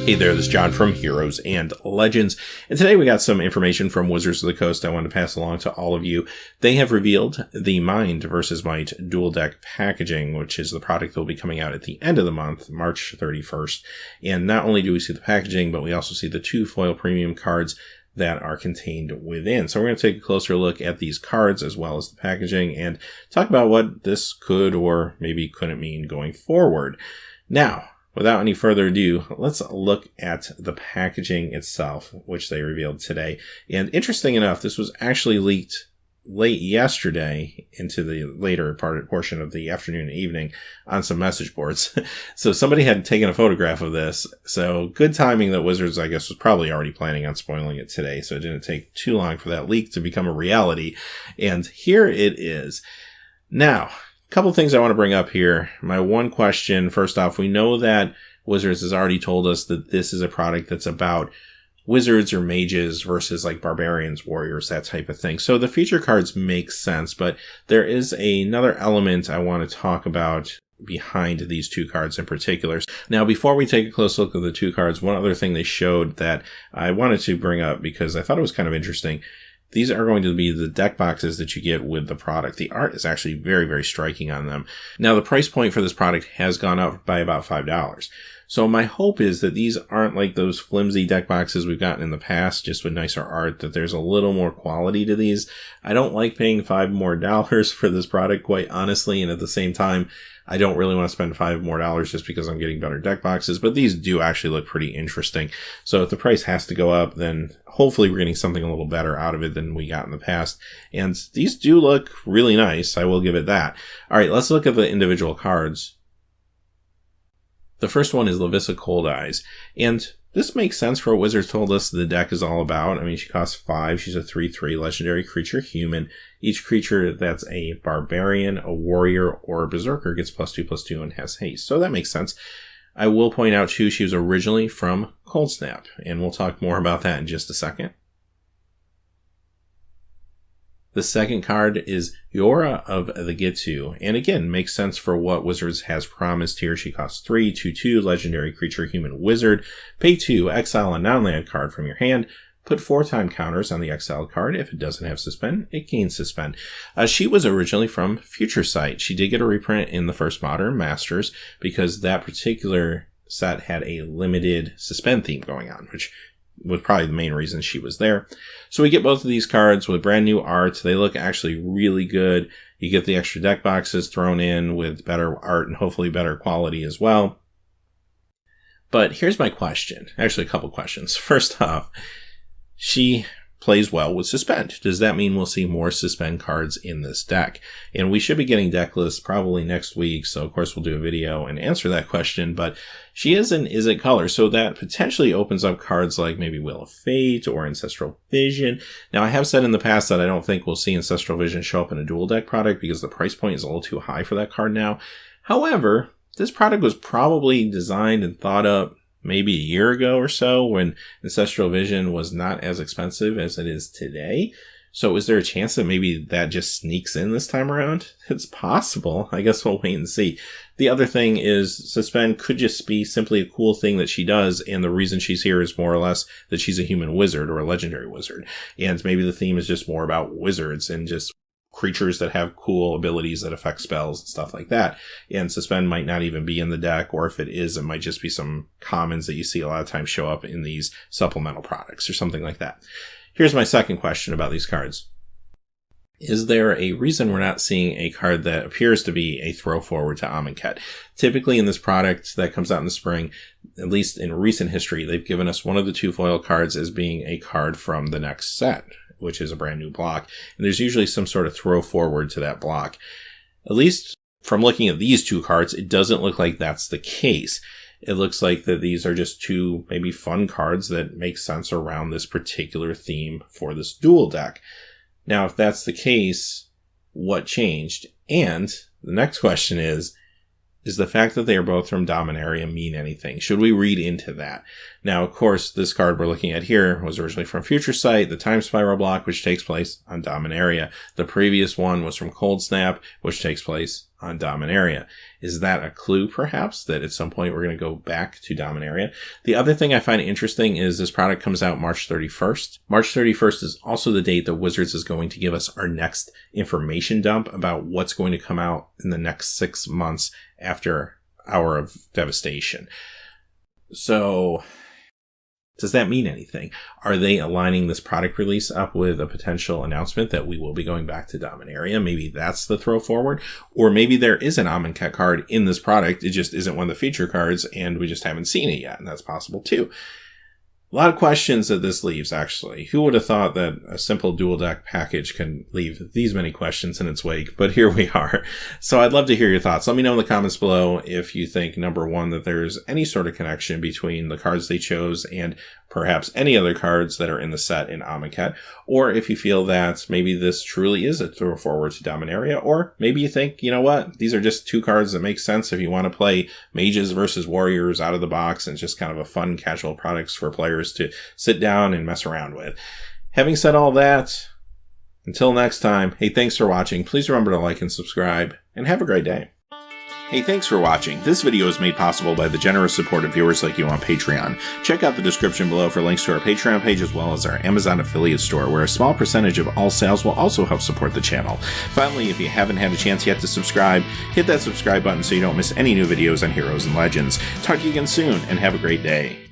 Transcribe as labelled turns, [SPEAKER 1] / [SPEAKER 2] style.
[SPEAKER 1] Hey there, this is John from Heroes and Legends, and today we got some information from Wizards of the Coast I wanted to pass along to all of you. They have revealed the Mind vs. Might Duel Deck packaging, which is the product that will be coming out at the end of the month, March 31st. And not only do we see the packaging, but we also see the 2 foil premium cards that are contained within. So we're going to take a closer look at these cards as well as the packaging and talk about what this could or maybe couldn't mean going forward. Now, without any further ado, let's look at the packaging itself, which they revealed today. And interesting enough, this was actually leaked late yesterday into the later portion of the afternoon and evening on some message boards. So somebody had taken a photograph of this. So good timing that Wizards, I guess, was probably already planning on spoiling it today. So it didn't take too long for that leak to become a reality. And here it is. Now, couple things I want to bring up here. My one question, first off, we know that Wizards has already told us that this is a product that's about wizards or mages versus like barbarians, warriors, that type of thing. So the feature cards make sense, but there is another element I want to talk about behind these 2 cards in particular. Now, before we take a close look at the 2 cards, one other thing they showed that I wanted to bring up because I thought it was kind of interesting. These are going to be the deck boxes that you get with the product. The art is actually very, very striking on them. Now, the price point for this product has gone up by about $5. So my hope is that these aren't like those flimsy deck boxes we've gotten in the past, just with nicer art, that there's a little more quality to these. I don't like paying $5 more for this product, quite honestly, and at the same time, I don't really want to spend $5 more just because I'm getting better deck boxes, but these do actually look pretty interesting. So if the price has to go up, then hopefully we're getting something a little better out of it than we got in the past. And these do look really nice. I will give it that. All right, let's look at the individual cards. The first one is Lavissa Cold Eyes, and this makes sense for what Wizards told us the deck is all about. I mean, she costs 5. She's a 3/3 legendary creature human. Each creature that's a barbarian, a warrior, or a berserker gets +2/+2 and has haste. So that makes sense. I will point out, too, she was originally from Cold Snap, and we'll talk more about that in just a second. The second card is Yora of the Gitu, and again, makes sense for what Wizards has promised here. She costs 3, 2/2, legendary creature, human wizard. Pay 2, exile a non-land card from your hand. Put 4-time counters on the exiled card. If it doesn't have suspend, it gains suspend. She was originally from Future Sight. She did get a reprint in the first Modern Masters because that particular set had a limited suspend theme going on, which was probably the main reason she was there. So we get both of these cards with brand new art. They look actually really good. You get the extra deck boxes thrown in with better art and hopefully better quality as well. But here's my question. Actually, a couple questions. First off, she plays well with Suspend. Does that mean we'll see more Suspend cards in this deck? And we should be getting deck lists probably next week, so of course we'll do a video and answer that question, but she is an Izzet color, so that potentially opens up cards like maybe Wheel of Fate or Ancestral Vision. Now, I have said in the past that I don't think we'll see Ancestral Vision show up in a dual deck product because the price point is a little too high for that card now. However, this product was probably designed and thought up maybe a year ago or so when Ancestral Vision was not as expensive as it is today. So is there a chance that maybe that just sneaks in this time around? It's possible. I guess we'll wait and see. The other thing is Suspend could just be simply a cool thing that she does, and the reason she's here is more or less that she's a human wizard or a legendary wizard. And maybe the theme is just more about wizards and just creatures that have cool abilities that affect spells and stuff like that. And Suspend might not even be in the deck, or if it is, it might just be some commons that you see a lot of times show up in these supplemental products or something like that. Here's my second question about these cards. Is there a reason we're not seeing a card that appears to be a throw forward to Amonkhet? Typically in this product that comes out in the spring, at least in recent history, they've given us one of the 2 foil cards as being a card from the next set, which is a brand new block. And there's usually some sort of throw forward to that block. At least from looking at these 2 cards, it doesn't look like that's the case. It looks like that these are just 2 maybe fun cards that make sense around this particular theme for this dual deck. Now, if that's the case, what changed? And the next question is Does the fact that they are both from Dominaria mean anything? Should we read into that? Now, of course, this card we're looking at here was originally from Future Sight, the Time Spiral block, which takes place on Dominaria. The previous one was from Cold Snap, which takes place on Dominaria. Is that a clue, perhaps, that at some point we're going to go back to Dominaria? The other thing I find interesting is this product comes out March 31st. March 31st is also the date that Wizards is going to give us our next information dump about what's going to come out in the next 6 months after Hour of Devastation. So, does that mean anything? Are they aligning this product release up with a potential announcement that we will be going back to Dominaria? Maybe that's the throw forward. Or maybe there is an Amonkhet card in this product. It just isn't one of the feature cards and we just haven't seen it yet. And that's possible too. A lot of questions that this leaves, actually. Who would have thought that a simple dual deck package can leave these many questions in its wake? But here we are. So I'd love to hear your thoughts. Let me know in the comments below if you think, number one, that there's any sort of connection between the cards they chose and perhaps any other cards that are in the set in Amonkhet, or if you feel that maybe this truly is a throw forward to Dominaria, or maybe you think, you know what, these are just two cards that make sense if you want to play mages versus warriors out of the box, and it's just kind of a fun casual products for players to sit down and mess around with. Having said all that, until next time, hey, thanks for watching. Please remember to like and subscribe, and have a great day. Hey, thanks for watching. This video is made possible by the generous support of viewers like you on Patreon. Check out the description below for links to our Patreon page as well as our Amazon affiliate store, where a small percentage of all sales will also help support the channel. Finally, if you haven't had a chance yet to subscribe, hit that subscribe button so you don't miss any new videos on Heroes and Legends. Talk to you again soon, and have a great day.